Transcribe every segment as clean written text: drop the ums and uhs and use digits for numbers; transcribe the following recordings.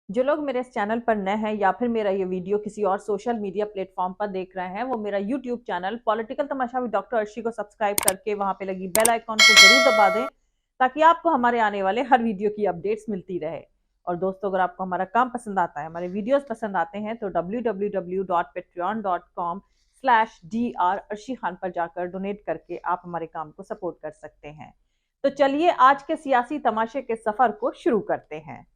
जो लोग मेरे इस चैनल पर नए हैं या फिर मेरा ये वीडियो किसी और सोशल मीडिया प्लेटफॉर्म पर देख रहे हैं, वो मेरा YouTube channel political Tamasha with doctor Arshi को सब्सक्राइब करके वहां पे लगी बेल आइकॉन को जरूर दबा दें, ताकि आपको हमारे आने वाले हर वीडियो की अपडेट्स मिलती रहे। और दोस्तों, अगर आपको हमारा काम पसंद आता है, हमारे वीडियोस पसंद आते हैं, तो www.patreon.com/dr अर्शी खान पर जाकर डोनेट करके आप हमारे काम को सपोर्ट कर सकते हैं। तो चलिए आज के सियासी तमाशे के सफर को शुरू करते हैं।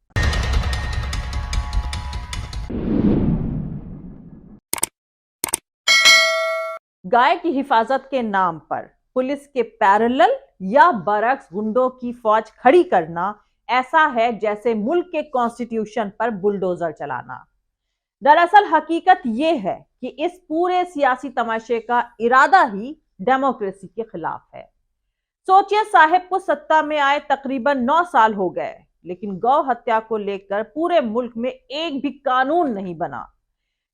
गाय की हिफाजत के नाम पर पुलिस के पैरेलल या बरक्स गुंडों की फौज खड़ी करना ऐसा है जैसे मुल्क के कॉन्स्टिट्यूशन पर बुलडोजर चलाना। दरअसल हकीकत यह है कि इस पूरे सियासी तमाशे का इरादा ही डेमोक्रेसी के खिलाफ है। सोचिए, साहिब को सत्ता में आए तकरीबन 9 साल हो गए, लेकिन गौ हत्या को लेकर पूरे मुल्क में एक भी कानून नहीं बना,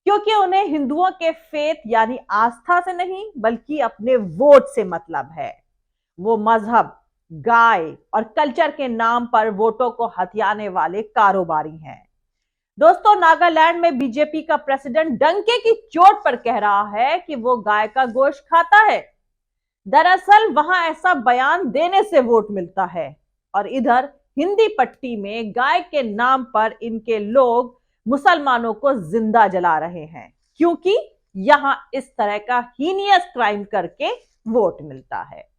क्योंकि उन्हें हिंदुओं के फेथ यानी आस्था से नहीं बल्कि अपने वोट से मतलब है। वो मजहब, गाय और कल्चर के नाम पर वोटों को हथियाने वाले कारोबारी हैं। दोस्तों, नागालैंड में बीजेपी का प्रेसिडेंट डंके की चोट पर कह रहा है कि वो गाय का गोश्त खाता है। दरअसल वहां ऐसा बयान देने से वोट मिलता है, और इधर हिंदी पट्टी में गाय के नाम पर इनके लोग मुसलमानों को जिंदा जला रहे हैं, क्योंकि यहां इस तरह का हीनियस क्राइम करके वोट मिलता है।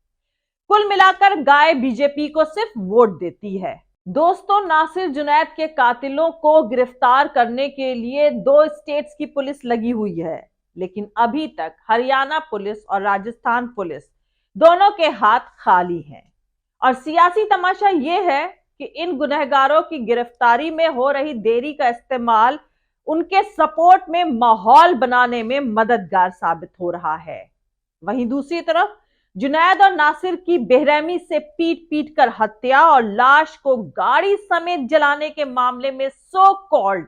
कुल मिलाकर गाय बीजेपी को सिर्फ वोट देती है। दोस्तों, नासिर जुनैद के कातिलों को गिरफ्तार करने के लिए 2 स्टेट्स की पुलिस लगी हुई है, लेकिन अभी तक हरियाणा पुलिस और राजस्थान पुलिस दोनों के हाथ खाली हैं। और सियासी तमाशा यह है कि इन गुनहगारों की गिरफ्तारी में हो रही देरी का इस्तेमाल उनके सपोर्ट में माहौल बनाने में मददगार साबित हो रहा है। वहीं दूसरी तरफ जुनैद और नासिर की बेरहमी से पीट पीट कर हत्या और लाश को गाड़ी समेत जलाने के मामले में सो कॉल्ड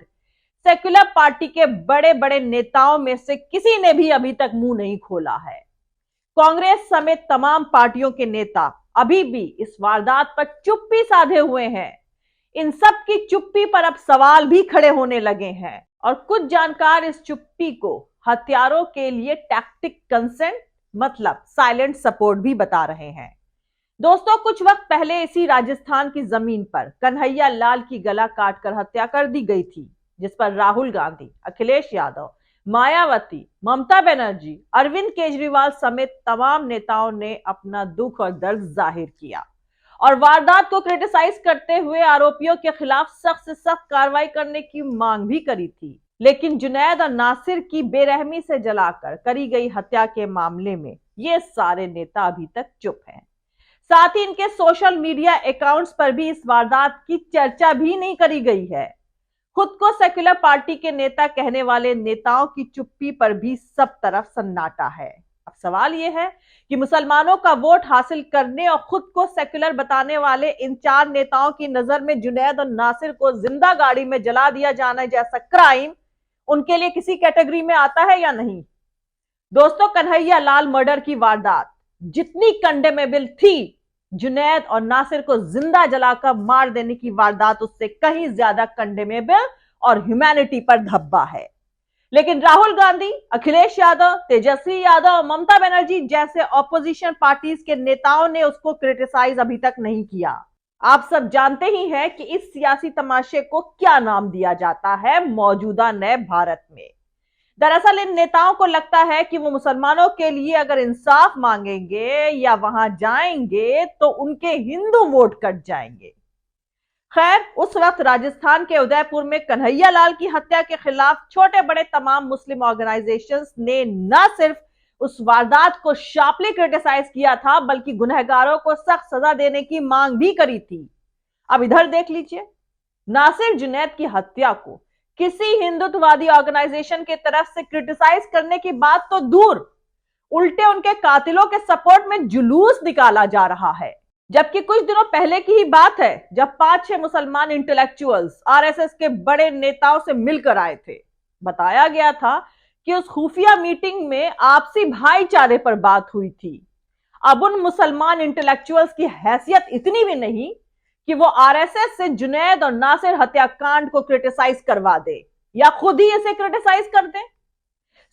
सेक्युलर पार्टी के बड़े बड़े नेताओं में से किसी ने भी अभी तक मुंह नहीं खोला है। कांग्रेस समेत तमाम पार्टियों के नेता अभी भी इस वारदात पर चुप्पी साधे हुए हैं। इन सब की चुप्पी पर अब सवाल भी खड़े होने लगे हैं, और कुछ जानकार इस चुप्पी को हत्यारों के लिए टैक्टिक कंसेंट मतलब साइलेंट सपोर्ट भी बता रहे हैं। दोस्तों, कुछ वक्त पहले इसी राजस्थान की जमीन पर कन्हैया लाल की गला काटकर हत्या कर दी गई थी, जिस पर राहुल गांधी, अखिलेश यादव, मायावती, ममता बनर्जी, अरविंद केजरीवाल समेत तमाम नेताओं ने अपना दुख और दर्द जाहिर किया और वारदात को क्रिटिसाइज करते हुए आरोपियों के खिलाफ सख्त से सख्त कार्रवाई करने की मांग भी करी थी। लेकिन जुनैद और नासिर की बेरहमी से जलाकर करी गई हत्या के मामले में ये सारे नेता अभी तक चुप हैं। साथ ही इनके सोशल मीडिया अकाउंट्स पर भी इस वारदात की चर्चा भी नहीं करी गई है। खुद को सेक्युलर पार्टी के नेता कहने वाले नेताओं की चुप्पी पर भी सब तरफ सन्नाटा है। अब सवाल यह है कि मुसलमानों का वोट हासिल करने और खुद को सेक्युलर बताने वाले इन 4 नेताओं की नजर में जुनैद और नासिर को जिंदा गाड़ी में जला दिया जाना जैसा क्राइम उनके लिए किसी कैटेगरी में आता है या नहीं। दोस्तों, कन्हैया लाल मर्डर की वारदात जितनी कंडेमेबल थी, जुनैद और नासिर को जिंदा जलाकर मार देने की वारदात उससे कहीं ज्यादा कंडेमेबल और ह्यूमैनिटी पर धब्बा है। लेकिन राहुल गांधी, अखिलेश यादव, तेजस्वी यादव और ममता बनर्जी जैसे ऑपोजिशन पार्टीज के नेताओं ने उसको क्रिटिसाइज अभी तक नहीं किया। आप सब जानते ही हैं कि इस सियासी तमाशे को क्या नाम दिया जाता है मौजूदा नए भारत में। दरअसल इन नेताओं को लगता है कि वो मुसलमानों के लिए अगर इंसाफ मांगेंगे या वहां जाएंगे तो उनके हिंदू वोट कट जाएंगे। खैर, उस वक्त राजस्थान के उदयपुर में कन्हैया लाल की हत्या के खिलाफ छोटे बड़े तमाम मुस्लिम ऑर्गेनाइजेशंस ने न सिर्फ उस वारदात को शार्पली क्रिटिसाइज किया था, बल्कि गुनहगारों को सख्त सजा देने की मांग भी करी थी। अब इधर देख लीजिए, नासिर जुनैद की हत्या को किसी हिंदुत्ववादी ऑर्गेनाइजेशन की तरफ से क्रिटिसाइज करने की बात तो दूर, उल्टे उनके कातिलों के सपोर्ट में जुलूस निकाला जा रहा है। जबकि कुछ दिनों पहले की ही बात है जब 5-6 मुसलमान इंटेलेक्चुअल्स आरएसएस के बड़े नेताओं से मिलकर आए थे। बताया गया था कि उस खुफिया मीटिंग में आपसी भाईचारे पर बात हुई थी। अब उन मुसलमान इंटेलेक्चुअल्स की हैसियत इतनी भी नहीं कि वो आरएसएस से जुनैद और नासिर हत्याकांड को क्रिटिसाइज करवा दे या खुद ही इसे क्रिटिसाइज कर दे।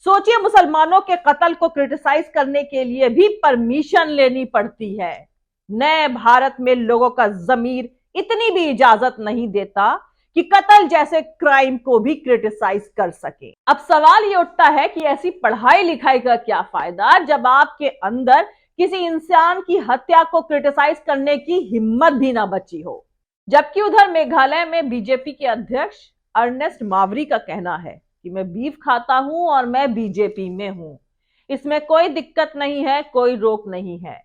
सोचिए, मुसलमानों के कत्ल को क्रिटिसाइज करने के लिए भी परमिशन लेनी पड़ती है। नए भारत में लोगों का जमीर इतनी भी इजाजत नहीं देता कि कत्ल जैसे क्राइम को भी क्रिटिसाइज कर सके। अब सवाल ये उठता है कि ऐसी पढ़ाई लिखाई का क्या फायदा जब आपके अंदर किसी इंसान की हत्या को क्रिटिसाइज करने की हिम्मत भी ना बची हो। जबकि उधर मेघालय में बीजेपी के अध्यक्ष अर्नेस्ट मावरी का कहना है कि मैं बीफ खाता हूं और मैं बीजेपी में हूं, इसमें कोई दिक्कत नहीं है, कोई रोक नहीं है।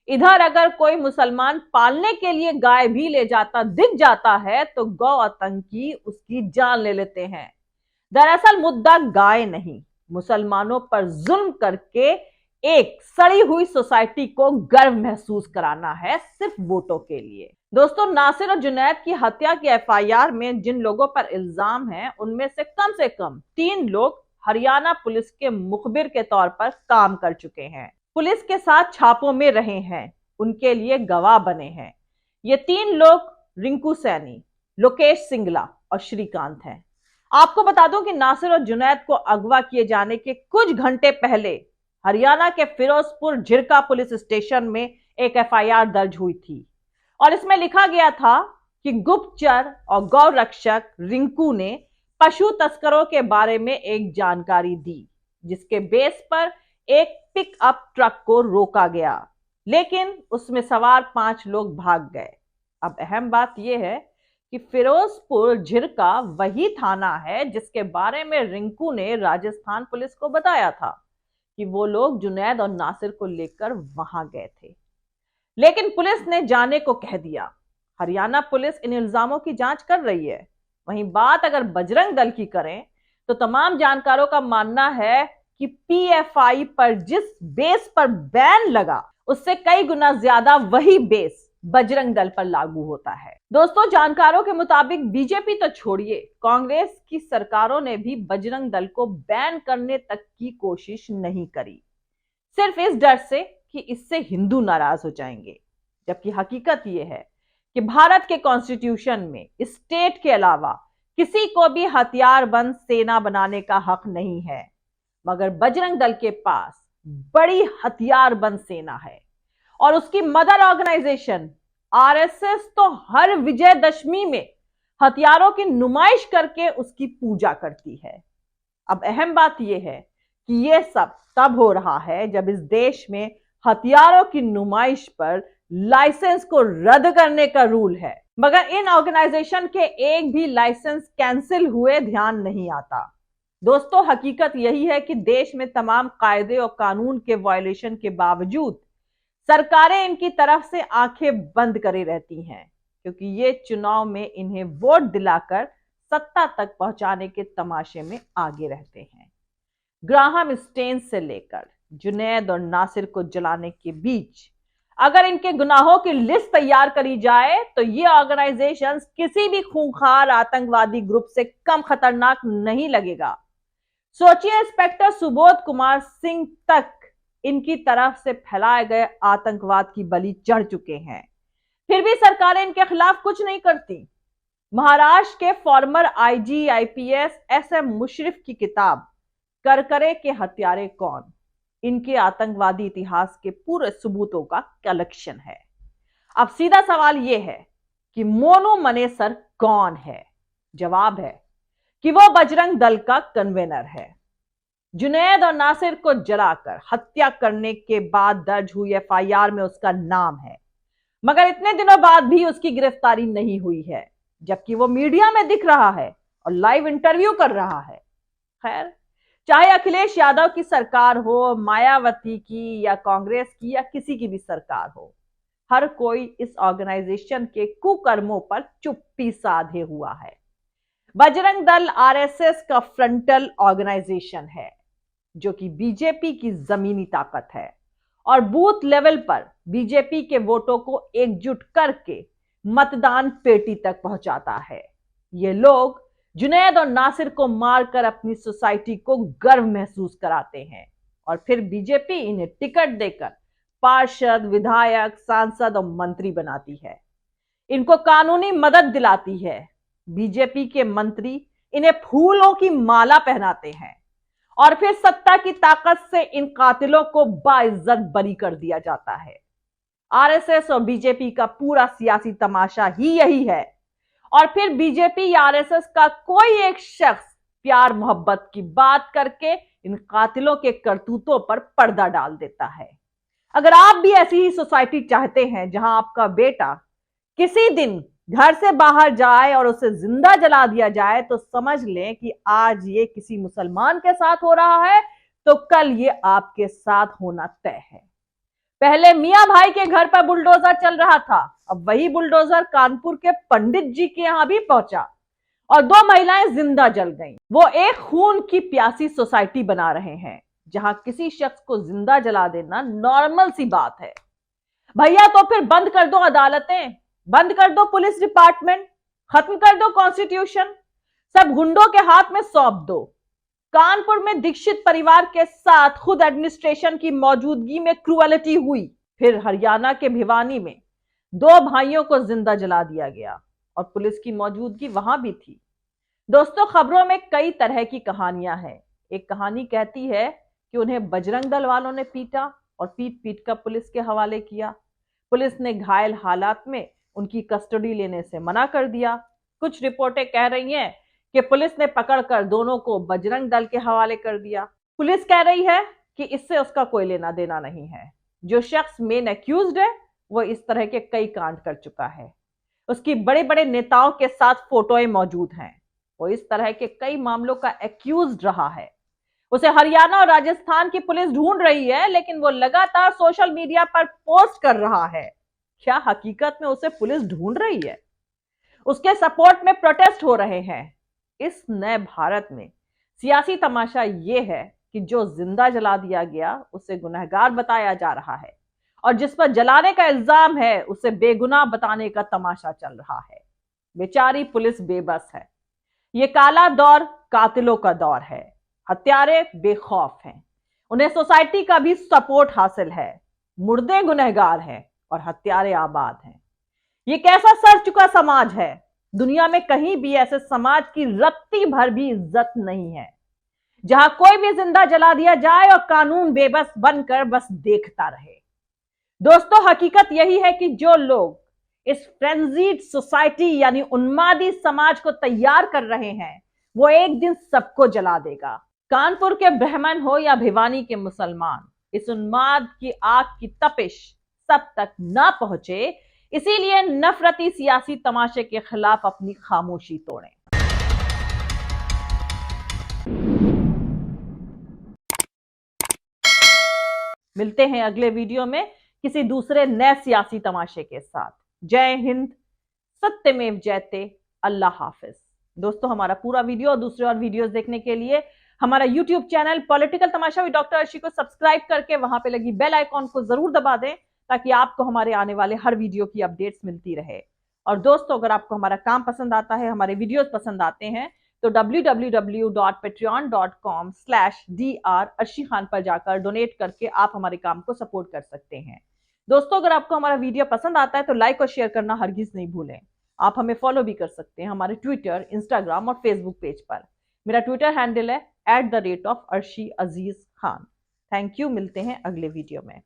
इधर अगर कोई मुसलमान पालने के लिए गाय भी ले जाता दिख जाता है तो गौ आतंकी उसकी जान ले लेते हैं। दरअसल मुद्दा गाय नहीं, मुसलमानों पर जुल्म करके एक सड़ी हुई सोसाइटी को गर्व महसूस कराना है सिर्फ वोटों के लिए। दोस्तों, नासिर और जुनैद की हत्या की एफआईआर में जिन लोगों पर इल्जाम है उनमें से कम 3 लोग हरियाणा पुलिस के मुखबिर के तौर पर काम कर चुके हैं, पुलिस के साथ छापों में रहे हैं, उनके लिए गवाह बने हैं। ये 3 लोग रिंकू सैनी, लोकेश सिंगला और श्रीकांत हैं। आपको बता दूं कि नासिर और जुनैद को अगवा किए जाने के कुछ घंटे पहले हरियाणा के फिरोजपुर झिरका पुलिस स्टेशन में एक एफआईआर दर्ज हुई थी और इसमें लिखा गया था कि गुप्तचर और गौ रक्षक रिंकू ने पशु तस्करों के बारे में एक जानकारी दी, जिसके बेस पर एक पिकअप ट्रक को रोका गया, लेकिन उसमें सवार 5 लोग भाग गए। अब अहम बात यह है कि फिरोजपुर झिरका वही थाना है जिसके बारे में रिंकू ने राजस्थान पुलिस को बताया था कि वो लोग जुनैद और नासिर को लेकर वहां गए थे, लेकिन पुलिस ने जाने को कह दिया। हरियाणा पुलिस इन इल्जामों की जांच कर रही है। वहीं बात अगर बजरंग दल की करें तो तमाम जानकारों का मानना है कि पीएफआई पर जिस बेस पर बैन लगा उससे कई गुना ज्यादा वही बेस बजरंग दल पर लागू होता है। दोस्तों, जानकारों के मुताबिक बीजेपी तो छोड़िए, कांग्रेस की सरकारों ने भी बजरंग दल को बैन करने तक की कोशिश नहीं करी, सिर्फ इस डर से कि इससे हिंदू नाराज हो जाएंगे। जबकि हकीकत यह है कि भारत के कॉन्स्टिट्यूशन में स्टेट के अलावा किसी को भी हथियारबंद सेना बनाने का हक नहीं है, मगर बजरंग दल के पास बड़ी हथियारबंद सेना है और उसकी मदर ऑर्गेनाइजेशन आरएसएस तो हर विजयदशमी में हथियारों की नुमाइश करके उसकी पूजा करती है। अब अहम बात यह है कि यह सब तब हो रहा है जब इस देश में हथियारों की नुमाइश पर लाइसेंस को रद्द करने का रूल है, मगर इन ऑर्गेनाइजेशन के एक भी लाइसेंस कैंसिल हुए ध्यान नहीं आता। दोस्तों, हकीकत यही है कि देश में तमाम कायदे और कानून के वायलेशन के बावजूद सरकारें इनकी तरफ से आंखें बंद करे रहती हैं, क्योंकि ये चुनाव में इन्हें वोट दिलाकर सत्ता तक पहुंचाने के तमाशे में आगे रहते हैं। ग्राहम स्टेन्स से लेकर जुनैद और नासिर को जलाने के बीच अगर इनके गुनाहों की लिस्ट तैयार करी जाए तो ये ऑर्गेनाइजेशंस किसी भी खूंखार आतंकवादी ग्रुप से कम खतरनाक नहीं लगेगा। सोचिए, इंस्पेक्टर सुबोध कुमार सिंह तक इनकी तरफ से फैलाए गए आतंकवाद की बलि चढ़ चुके हैं, फिर भी सरकारें इनके खिलाफ कुछ नहीं करती। महाराष्ट्र के former IG IPS SM Mushrif की किताब करकरे के हत्यारे कौन इनके आतंकवादी इतिहास के पूरे सबूतों का कलेक्शन है। अब सीधा सवाल यह है कि मोनू मनेसर कौन है? जवाब है कि वो बजरंग दल का कन्वेनर है। जुनैद और नासिर को जलाकर हत्या करने के बाद दर्ज हुई एफआईआर में उसका नाम है, मगर इतने दिनों बाद भी उसकी गिरफ्तारी नहीं हुई है, जबकि वो मीडिया में दिख रहा है और लाइव इंटरव्यू कर रहा है। खैर, चाहे अखिलेश यादव की सरकार हो, मायावती की या कांग्रेस की या किसी की भी सरकार हो, हर कोई इस ऑर्गेनाइजेशन के कुकर्मों पर चुप्पी साधे हुआ है। बजरंग दल आरएसएस का फ्रंटल ऑर्गेनाइजेशन है जो कि बीजेपी की जमीनी ताकत है और बूथ लेवल पर बीजेपी के वोटों को एकजुट करके मतदान पेटी तक पहुंचाता है। ये लोग जुनैद और नासिर को मारकर अपनी सोसाइटी को गर्व महसूस कराते हैं और फिर बीजेपी इन्हें टिकट देकर पार्षद, विधायक, सांसद और मंत्री बनाती है। इनको कानूनी मदद दिलाती है। बीजेपी के मंत्री इन्हें फूलों की माला पहनाते हैं और फिर सत्ता की ताकत से इन कातिलों को बाइज्जत बरी कर दिया जाता है। आरएसएस और बीजेपी का पूरा सियासी तमाशा ही यही है। और फिर बीजेपी या आरएसएस का कोई एक शख्स प्यार मोहब्बत की बात करके इन कातिलों के करतूतों पर पर्दा डाल देता है। अगर आप भी ऐसी ही सोसाइटी चाहते हैं जहां आपका बेटा किसी दिन घर से बाहर जाए और उसे जिंदा जला दिया जाए, तो समझ लें कि आज ये किसी मुसलमान के साथ हो रहा है तो कल ये आपके साथ होना तय है। पहले मियां भाई के घर पर बुलडोजर चल रहा था, अब वही बुलडोजर कानपुर के पंडित जी के यहां भी पहुंचा और 2 महिलाएं जिंदा जल गईं। वो एक खून की प्यासी सोसाइटी बना रहे हैं जहां किसी शख्स को जिंदा जला देना नॉर्मल सी बात है। भैया तो फिर बंद कर दो अदालतें, बंद कर दो पुलिस डिपार्टमेंट, खत्म कर दो कॉन्स्टिट्यूशन, सब गुंडों के हाथ में सौंप दो। कानपुर में दीक्षित परिवार के साथ खुद एडमिनिस्ट्रेशन की मौजूदगी में क्रूएलिटी हुई। फिर हरियाणा के भिवानी में 2 भाइयों को जिंदा जला दिया गया और पुलिस की मौजूदगी वहां भी थी। दोस्तों, खबरों में कई तरह की कहानियां हैं। एक कहानी कहती है कि उन्हें बजरंग दल वालों ने पीटा और पीट पीट कर पुलिस के हवाले किया। पुलिस ने घायल हालात में उनकी कस्टडी लेने से मना कर दिया। कुछ रिपोर्टें कह रही हैं कि पुलिस ने पकड़कर दोनों को बजरंग दल के हवाले कर दिया। पुलिस कह रही है कि इससे उसका कोई लेना देना नहीं है। जो शख्स मेन एक्यूज्ड है वो इस तरह के कई कांड कर चुका है। उसकी बड़े बड़े नेताओं के साथ फोटोएं मौजूद हैं। वो इस तरह के कई मामलों का एक्यूज्ड रहा है। उसे हरियाणा और राजस्थान की पुलिस ढूंढ रही है, लेकिन वो लगातार सोशल मीडिया पर पोस्ट कर रहा है। क्या हकीकत में उसे पुलिस ढूंढ रही है? उसके सपोर्ट में प्रोटेस्ट हो रहे हैं। इस नए भारत में सियासी तमाशा यह है कि जो जिंदा जला दिया गया उसे गुनहगार बताया जा रहा है और जिस पर जलाने का इल्जाम है उसे बेगुनाह बताने का तमाशा चल रहा है। बेचारी पुलिस बेबस है। ये काला दौर कातिलों का दौर है। हत्यारे बेखौफ हैं, उन्हें सोसाइटी का भी सपोर्ट हासिल है। मुर्दे गुनहगार हैं और हत्यारे आबाद हैं। ये कैसा सड़ चुका समाज है। दुनिया में कहीं भी ऐसे समाज की रत्ती भर भी इज्जत नहीं है जहां कोई भी जिंदा जला दिया जाए और कानून बेबस बनकर बस देखता रहे। दोस्तों, हकीकत यही है कि जो लोग इस फ्रेंजीड सोसाइटी यानी उन्मादी समाज को तैयार कर रहे हैं वो एक दिन सबको जला देगा। कानपुर के ब्राह्मण हो या भिवानी के मुसलमान, इस उन्माद की आग की तपिश सब तक ना पहुंचे, इसीलिए नफरती सियासी तमाशे के खिलाफ अपनी खामोशी तोड़ें। मिलते हैं अगले वीडियो में किसी दूसरे नए सियासी तमाशे के साथ। जय हिंद, सत्यमेव जयते, अल्लाह हाफिज। दोस्तों, हमारा पूरा वीडियो और दूसरे और वीडियोस देखने के लिए हमारा YouTube channel political Tamasha with doctor Arshi को सब्सक्राइब करके वहां पे लगी बेल आइकॉन को जरूर दबा दें ताकि आपको हमारे आने वाले हर वीडियो की अपडेट्स मिलती रहे। और दोस्तों, अगर आपको हमारा काम पसंद आता है, हमारे वीडियोस पसंद आते हैं, तो www.patreon.com/dr अर्शी खान पर जाकर डोनेट करके आप हमारे काम को सपोर्ट कर सकते हैं। दोस्तों, अगर आपको हमारा वीडियो पसंद आता है तो लाइक और शेयर करना हरगिज नहीं भूलें। आप हमें फॉलो भी कर सकते हैं हमारे ट्विटर, इंस्टाग्राम और फेसबुक पेज पर। मेरा ट्विटर हैंडल है @arshi aziz khan। Thank you. मिलते हैं अगले वीडियो में।